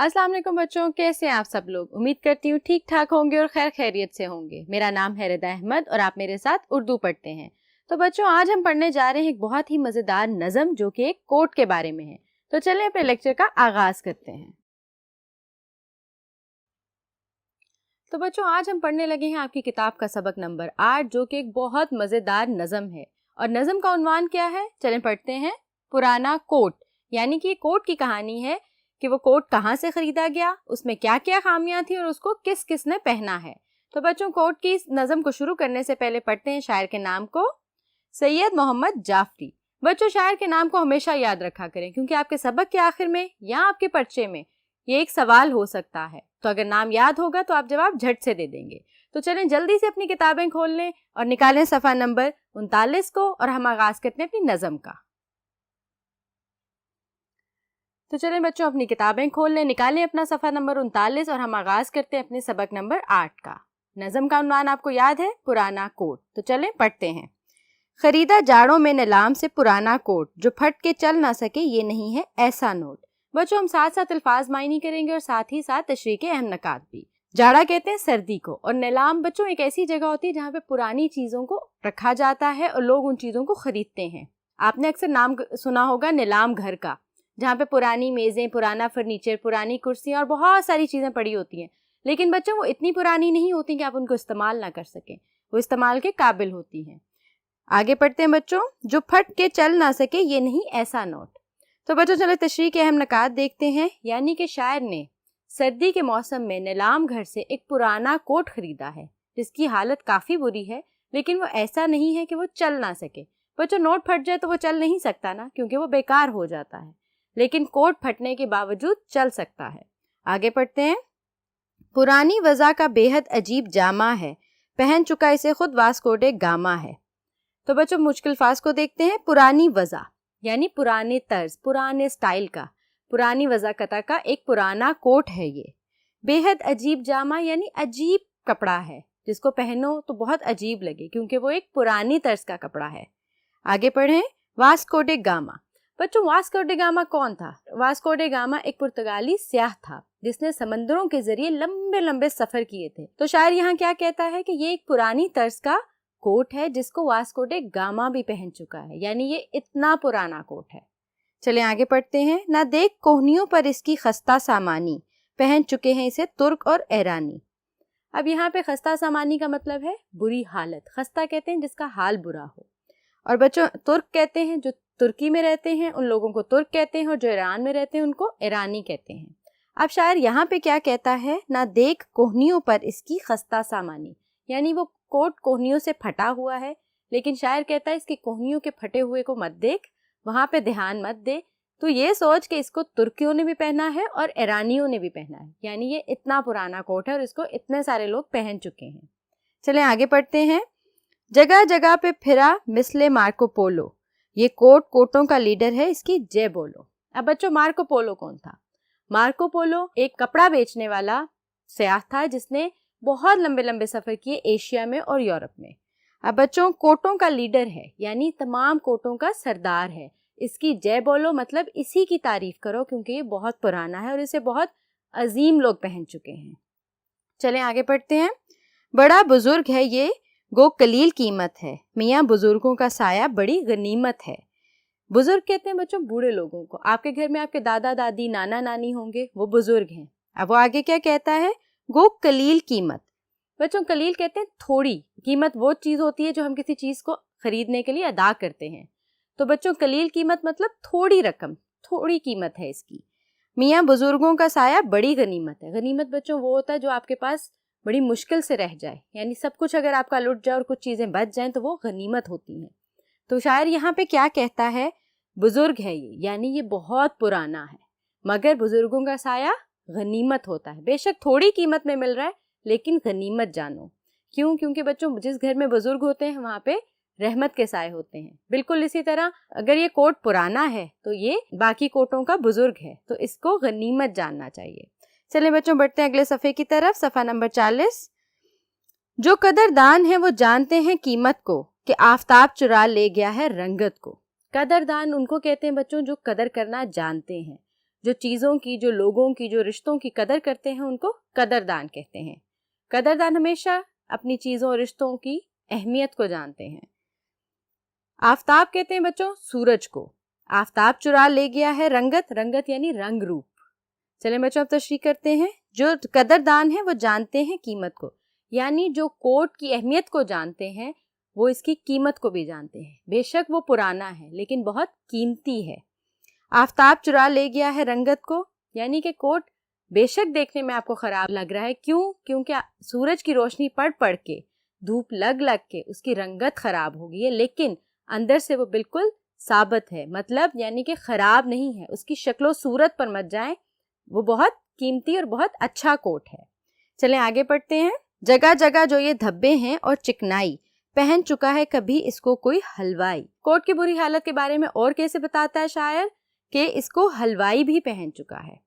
अस्सलाम वालेकुम बच्चों, कैसे हैं आप सब लोग। उम्मीद करती हूँ ठीक ठाक होंगे और खैर खैरियत से होंगे। मेरा नाम है रिदा अहमद और आप मेरे साथ उर्दू पढ़ते हैं। तो बच्चों, आज हम पढ़ने जा रहे हैं एक बहुत ही मज़ेदार नज़म जो कि एक कोट के बारे में है। तो चलिए अपने लेक्चर का आगाज़ करते हैं। तो बच्चों, आज हम पढ़ने लगे हैं आपकी किताब का सबक नंबर 8 जो कि एक बहुत मज़ेदार नज़म है। और नज़म का उन्वान क्या है, चलें पढ़ते हैं। पुराना कोट, यानी कि कोट की कहानी है कि वो कोट कहाँ से ख़रीदा गया, उसमें क्या क्या खामियां थी और उसको किस किस ने पहना है। तो बच्चों, कोट की इस नज़म को शुरू करने से पहले पढ़ते हैं शायर के नाम को, सैयद मोहम्मद जाफरी। बच्चों, शायर के नाम को हमेशा याद रखा करें क्योंकि आपके सबक के आखिर में या आपके पर्चे में ये एक सवाल हो सकता है। तो अगर नाम याद होगा तो आप जवाब झट से दे देंगे। तो चलें जल्दी से अपनी किताबें खोल लें और निकालें सफ़ा नंबर 39 को और हम आगाज़ करते हैं अपनी नज़म का। तो चलें बच्चों, अपनी किताबें खोल लें, निकालें अपना सफ़ा नंबर 39 और हम आगाज़ करते हैं अपने सबक नंबर 8 का। नज़म का उन्वान आपको याद है, पुराना कोट। तो चलें पढ़ते हैं। खरीदा जाड़ों में नीलाम से पुराना कोट, जो फट के चल ना सके ये नहीं है ऐसा नोट। बच्चों, हम साथ साथ अल्फाज मायनी करेंगे और साथ ही साथ तशरीह के अहम नकात भी। जाड़ा कहते हैं सर्दी को, और नीलाम बच्चों एक ऐसी जगह होती है जहाँ पे पुरानी चीज़ों को रखा जाता है और लोग उन चीज़ों को खरीदते हैं। आपने अक्सर नाम सुना होगा नीलाम घर का, जहाँ पे पुरानी मेज़ें, पुराना फर्नीचर, पुरानी कुर्सियाँ और बहुत सारी चीज़ें पड़ी होती हैं। लेकिन बच्चों वो इतनी पुरानी नहीं होती कि आप उनको इस्तेमाल ना कर सकें, वो इस्तेमाल के काबिल होती हैं। आगे पढ़ते हैं बच्चों। जो फट के चल ना सके ये नहीं ऐसा नोट। तो बच्चों चलो तशरीह के अहम नकात देखते हैं। यानी कि शायर ने सर्दी के मौसम में नीलाम घर से एक पुराना कोट खरीदा है जिसकी हालत काफ़ी बुरी है, लेकिन वो ऐसा नहीं है कि वो चल ना सके। बच्चों, नोट फट जाए तो वो चल नहीं सकता ना, क्योंकि वो बेकार हो जाता है, लेकिन कोट फटने के बावजूद चल सकता है। आगे पढ़ते हैं। पुरानी वज़ा का बेहद अजीब जामा है, पहन चुका इसे खुद वास्को डे गामा है। तो बच्चों मुश्किल फास को देखते हैं। पुरानी वज़ा यानी पुराने तर्ज, पुराने स्टाइल का, पुरानी वज़ाकता का एक पुराना कोट है ये। बेहद अजीब जामा यानी अजीब कपड़ा है, जिसको पहनो तो बहुत अजीब लगे क्योंकि वो एक पुरानी तर्ज का कपड़ा है। आगे पढ़ें। Vasco day gamma. बच्चों, वास्को डे गामा कौन था? वास्को डे गामा एक पुर्तगाली सयाह था जिसने समंदरों के जरिए लंबे लंबे सफर किए थे। तो शायर यहाँ क्या कहता है कि ये एक पुरानी तर्ज का कोट है जिसको वास्को डे गामा भी पहन चुका है, यानी ये इतना पुराना कोट है। चलें आगे पढ़ते हैं। ना देख कोहनियों पर इसकी खस्ता सामानी, पहन चुके हैं इसे तुर्क और ईरानी। अब यहाँ पे खस्ता सामानी का मतलब है बुरी हालत। खस्ता कहते हैं जिसका हाल बुरा हो, और बच्चों तुर्क कहते हैं जो तुर्की में रहते हैं उन लोगों को तुर्क कहते हैं, और जो ईरान में रहते हैं उनको ईरानी कहते हैं। अब शायर यहाँ पे क्या कहता है? ना देख कोहनियों पर इसकी खस्ता सामानी, यानी वो कोट कोहनियों से फटा हुआ है, लेकिन शायर कहता है इसके कोहनियों के फटे हुए को मत देख, वहाँ पे ध्यान मत दे, तो ये सोच कि इसको तुर्कियों ने भी पहना है और ईरानियों ने भी पहना है, यानी ये इतना पुराना कोट है और इसको इतने सारे लोग पहन चुके हैं। चलें आगे पढ़ते हैं। जगह जगह पे फिरा मिसले मार्को पोलो, ये कोट कोटों का लीडर है, इसकी जय बोलो। अब बच्चों, मार्को पोलो कौन था? मार्को पोलो एक कपड़ा बेचने वाला सयाह था जिसने बहुत लंबे लंबे सफ़र किए एशिया में और यूरोप में। अब बच्चों, कोटों का लीडर है यानी तमाम कोटों का सरदार है, इसकी जय बोलो मतलब इसी की तारीफ करो क्योंकि ये बहुत पुराना है और इसे बहुत अजीम लोग पहन चुके हैं। चलें आगे पढ़ते हैं। बड़ा बुजुर्ग है ये गो कलील कीमत है, मियाँ बुजुर्गों का साया बड़ी गनीमत है। बुजुर्ग कहते हैं बच्चों बूढ़े लोगों को। आपके घर में आपके दादा दादी, नाना नानी होंगे, वो बुजुर्ग हैं। अब वो आगे क्या कहता है? गो कलील कीमत। बच्चों, कलील कहते हैं थोड़ी। कीमत वो चीज़ होती है जो हम किसी चीज़ को खरीदने के लिए अदा करते हैं। तो बच्चों, कलील कीमत मतलब थोड़ी रकम, थोड़ी कीमत है इसकी। मियाँ बुजुर्गों का साया बड़ी गनीमत है। गनीमत बच्चों वो होता है जो आपके पास बड़ी मुश्किल से रह जाए, यानी सब कुछ अगर आपका लुट जाए और कुछ चीज़ें बच जाएं तो वो गनीमत होती हैं। तो शायर यहाँ पे क्या कहता है? बुजुर्ग है ये, यानी ये बहुत पुराना है, मगर बुजुर्गों का साया गनीमत होता है। बेशक थोड़ी कीमत में मिल रहा है लेकिन गनीमत जानो। क्यों? क्योंकि बच्चों जिस घर में बुजुर्ग होते हैं वहाँ पे रहमत के साए होते हैं। बिल्कुल इसी तरह अगर ये कोट पुराना है तो ये बाकी कोटों का बुजुर्ग है, तो इसको गनीमत जानना चाहिए। चलिए बच्चों बढ़ते हैं अगले सफ़े की तरफ, सफ़ा नंबर 40। जो कदरदान है वो जानते हैं कीमत को, कि आफताब चुरा ले गया है रंगत को। कदरदान उनको कहते हैं बच्चों जो कदर करना जानते हैं, जो चीज़ों की, जो लोगों की, जो रिश्तों की कदर करते हैं उनको कदरदान कहते हैं। कदरदान हमेशा अपनी चीज़ों और रिश्तों की अहमियत को जानते हैं। आफताब कहते हैं बच्चों सूरज को। आफताब चुरा ले गया है रंगत, रंगत यानी रंग रूप। चलें बच्चों अब तशरीह करते हैं। जो कदरदान है वो जानते हैं कीमत को, यानी जो कोट की अहमियत को जानते हैं वो इसकी कीमत को भी जानते हैं। बेशक वो पुराना है लेकिन बहुत कीमती है। आफताब चुरा ले गया है रंगत को, यानी कि कोट बेशक देखने में आपको ख़राब लग रहा है, क्यों? क्योंकि सूरज की रोशनी पड़ पड़ के, धूप लग लग के उसकी रंगत ख़राब हो गई है, लेकिन अंदर से वो बिल्कुल साबित है, मतलब यानी कि ख़राब नहीं है। उसकी शक्लो सूरत पर मत जाएं, वो बहुत कीमती और बहुत अच्छा कोट है। चलें आगे पढ़ते हैं। जगह जगह जो ये धब्बे हैं और चिकनाई, पहन चुका है कभी इसको कोई हलवाई। कोट की बुरी हालत के बारे में और कैसे बताता है शायर कि इसको हलवाई भी पहन चुका है।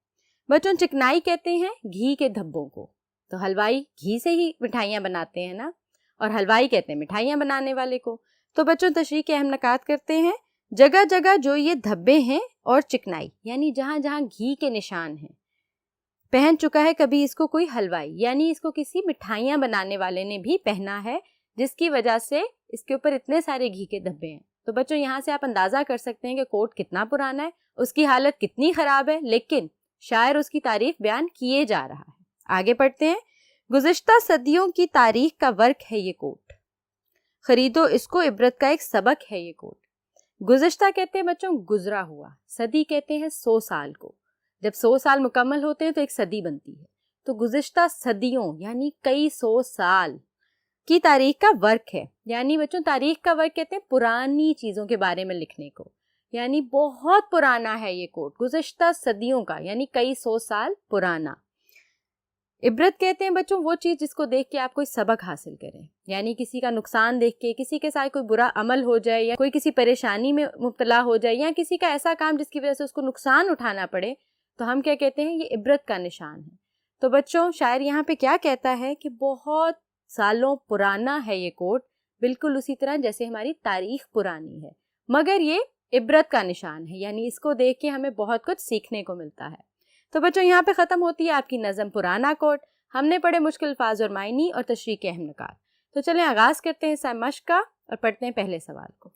बच्चों चिकनाई कहते हैं घी के धब्बों को, तो हलवाई घी से ही मिठाइयाँ बनाते हैं ना, और हलवाई कहते हैं मिठाइयाँ बनाने वाले को। तो बच्चों तशरीह के अहम नकात करते हैं। जगह जगह जो ये धब्बे हैं और चिकनाई, यानी जहाँ जहाँ घी के निशान हैं, पहन चुका है कभी इसको कोई हलवाई, यानी इसको किसी मिठाइयाँ बनाने वाले ने भी पहना है, जिसकी वजह से इसके ऊपर इतने सारे घी के धब्बे हैं। तो बच्चों यहाँ से आप अंदाज़ा कर सकते हैं कि कोट कितना पुराना है, उसकी हालत कितनी ख़राब है, लेकिन शायर उसकी तारीफ बयान किए जा रहा है। आगे पढ़ते हैं। गुज़िश्ता सदियों की तारीख का वर्क है ये कोट, खरीदो इसको इबरत का एक सबक है ये कोट। गुज़िश्ता कहते हैं बच्चों गुजरा हुआ, सदी कहते हैं 100 साल को। जब 100 साल मुकम्मल होते हैं तो एक सदी बनती है। तो गुज़िश्ता सदियों यानी कई 100 साल की तारीख का वर्क है, यानी बच्चों तारीख का वर्क कहते हैं पुरानी चीज़ों के बारे में लिखने को, यानी बहुत पुराना है ये कोट, गुज़िश्ता सदियों का यानी कई 100 साल पुराना। इबरत कहते हैं बच्चों वो चीज़ जिसको देख के आप कोई सबक हासिल करें, यानी किसी का नुकसान देख के, किसी के साथ कोई बुरा अमल हो जाए या कोई किसी परेशानी में मुब्तला हो जाए या किसी का ऐसा काम जिसकी वजह से उसको नुकसान उठाना पड़े, तो हम क्या कहते हैं ये इबरत का निशान है। तो बच्चों शायर यहाँ पे क्या कहता है कि बहुत सालों पुराना है ये कोट, बिल्कुल उसी तरह जैसे हमारी तारीख पुरानी है, मगर ये इबरत का निशान है, यानी इसको देख के हमें बहुत कुछ सीखने को मिलता है। तो बच्चों यहाँ पे ख़त्म होती है आपकी नज़म पुराना कोट। हमने पढ़े मुश्किल अल्फाज और मायनी और तशरीह के अहम नुकात। तो चलें आगाज़ करते हैं हिस्सा मश्क का और पढ़ते हैं पहले सवाल को।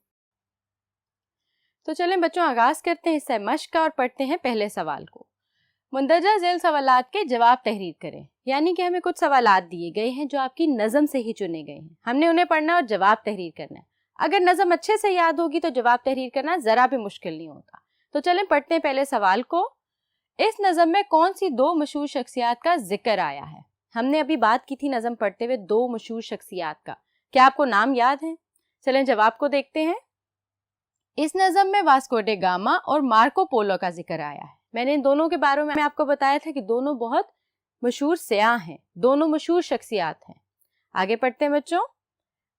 तो चलें बच्चों आगाज़ करते हैं हिस्सा मश्क का और पढ़ते हैं पहले सवाल को। मुंदरजा झेल सवालात के जवाब तहरीर करें, यानी कि हमें कुछ सवालात दिए गए हैं जो आपकी नज़म से ही चुने गए हैं, हमने उन्हें पढ़ना और जवाब तहरीर करना है। अगर नज़म अच्छे से याद होगी तो जवाब तहरीर करना ज़रा भी मुश्किल नहीं होता। तो चलें पढ़ते हैं पहले सवाल को। इस नज़म में कौन सी 2 मशहूर शख्सियात का जिक्र आया है? हमने अभी बात की थी नज़म पढ़ते हुए 2 मशहूर शख्सियात का, क्या आपको नाम याद है? चलें जवाब को देखते हैं। इस नज़म में वास्को डे गामा और मार्को पोलो का जिक्र आया है। मैंने इन दोनों के बारे में आपको बताया था कि दोनों बहुत मशहूर सयाह हैं, दोनों मशहूर शख्सियात हैं। आगे पढ़ते हैं बच्चों।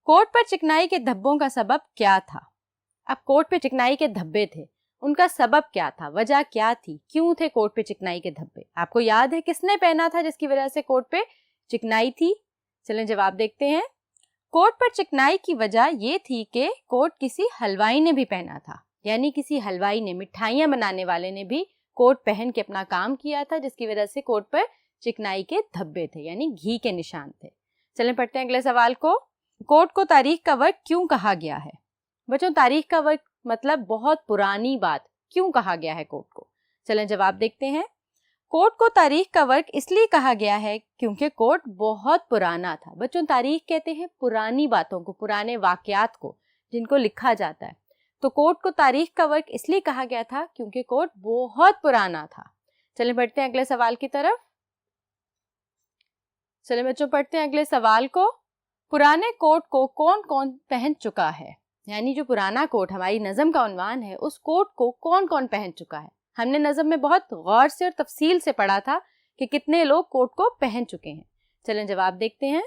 कोट पर चिकनाई के धब्बों का सबब क्या था? अब कोट पे चिकनाई के धब्बे थे, उनका सबब क्या था, वजह क्या थी, क्यों थे कोट पे चिकनाई के धब्बे? आपको याद है किसने पहना था जिसकी वजह से कोट पे चिकनाई थी? चलें जवाब देखते हैं। कोट पर चिकनाई की वजह ये थी कि कोट किसी हलवाई ने भी पहना था, यानी किसी हलवाई ने, मिठाइयाँ बनाने वाले ने भी कोट पहन के अपना काम किया था, जिसकी वजह से कोट पर चिकनाई के धब्बे थे, यानी घी के निशान थे। चलें पढ़ते हैं अगले सवाल को। कोट को तारीख का वर्क क्यों कहा गया है? बच्चों तारीख का वर्क मतलब बहुत पुरानी बात, क्यों कहा गया है कोट को? चलें जवाब देखते हैं। कोट को तारीख का वर्क इसलिए कहा गया है क्योंकि कोट बहुत पुराना था। बच्चों तारीख कहते हैं पुरानी बातों को, पुराने वाकयात को जिनको लिखा जाता है। तो कोट को तारीख का वर्क इसलिए कहा गया था क्योंकि कोट बहुत पुराना था। चलें बढ़ते हैं अगले सवाल की तरफ। चलें बच्चों पढ़ते हैं अगले सवाल को। पुराने कोट को कौन कौन पहन चुका है? यानी जो पुराना कोट हमारी नज़म का उन्वान है, उस कोट को कौन कौन पहन चुका है? हमने नज़म में बहुत गौर से और तफसील से पढ़ा था कि कितने लोग कोट को पहन चुके हैं। चलें जवाब देखते हैं।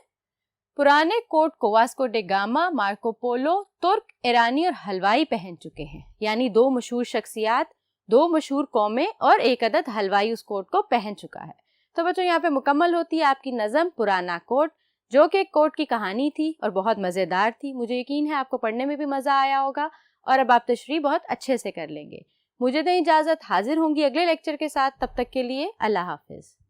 पुराने कोट को Vasco day gamma, Marco Polo, तुर्क, ईरानी और हलवाई पहन चुके हैं, यानी 2 मशहूर शख्सियात, 2 मशहूर कौमें और एक अदद हलवाई उस कोट को पहन चुका है। तो बच्चों यहाँ पे मुकम्मल होती है आपकी नज़म पुराना कोट, जो कि एक कोट की कहानी थी और बहुत मज़ेदार थी। मुझे यकीन है आपको पढ़ने में भी मज़ा आया होगा और अब आप तशरीह बहुत अच्छे से कर लेंगे। مجھے دیں اجازت, حاضر ہوں گی اگلے لیکچر کے ساتھ. تب تک کے لیے اللہ حافظ.